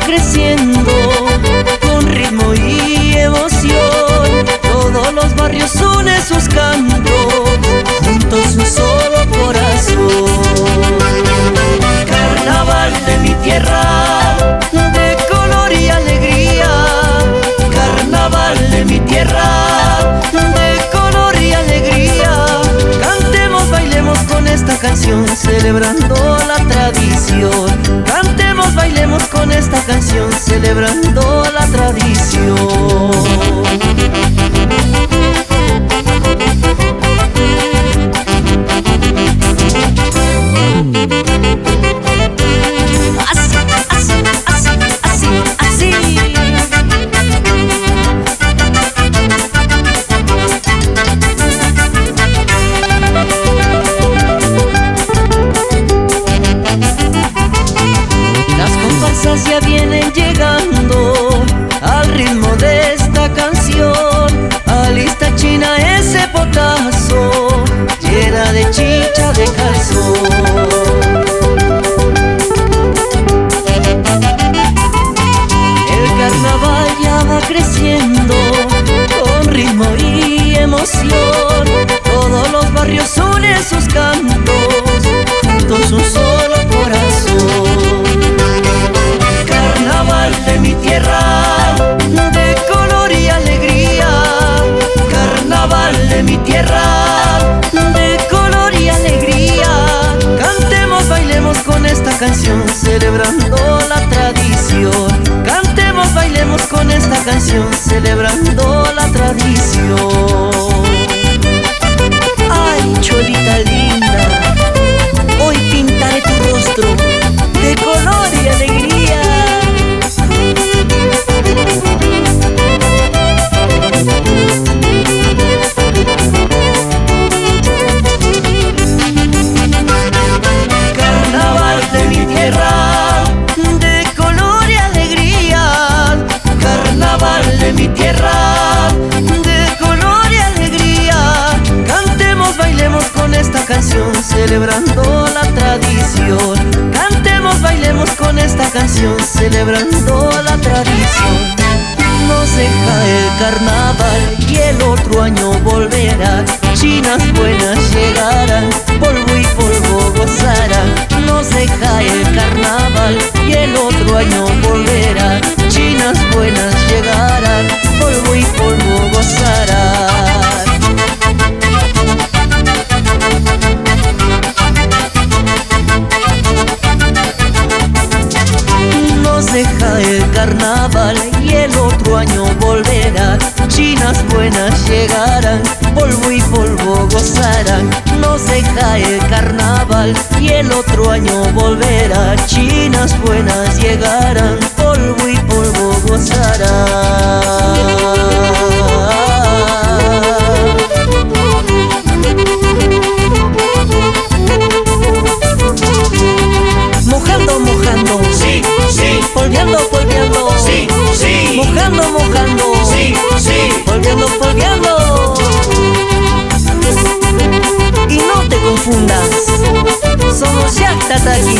creciendo con ritmo y emoción. Todos los barrios unen sus cantos, juntos un solo corazón. Carnaval de mi tierra, de color y alegría. Carnaval de mi tierra, de color y alegría. Cantemos, bailemos con esta canción, celebrando la tradición. Cantemos, bailemos con esta canción, celebrando la tradición. Ya vienen llegando al ritmo de esta canción. Alista China ese potazo, llena de chicha de calzón. El carnaval ya va creciendo con ritmo y emoción. Todos los barrios unen sus cantos, juntos un solo corazón. Carnaval de mi tierra, de color y alegría. Carnaval de mi tierra, de color y alegría. Cantemos, bailemos con esta canción, celebrando la tradición. Cantemos, bailemos con esta canción, celebrando la tradición. Ay, cholita linda, hoy pintaré tu rostro de color y alegría. Carnaval de mi tierra, de color y alegría. Carnaval de mi tierra, de color y alegría. Cantemos, bailemos con esta canción, celebrando la tradición. Cantemos, bailemos con esta canción, celebrando la tradición. Nos deja el carnaval y el otro año volverá. Chinas buenas llegarán, polvo y polvo gozarán. Nos deja el carnaval y el otro año volverá. Chinas buenas llegarán, polvo y polvo gozarán. Nos deja el carnaval y el otro año volverá. Chinas buenas llegarán, polvo y polvo gozarán. Nos deja el carnaval y el otro año volverá. Chinas buenas llegarán, polvo y polvo gozarán. Mojando, mojando, sí, sí. Polveando, polveando, sí, sí. Mojando, mojando, sí, sí. Polveando, polveando. Y no te confundas, somos Yak Tataki.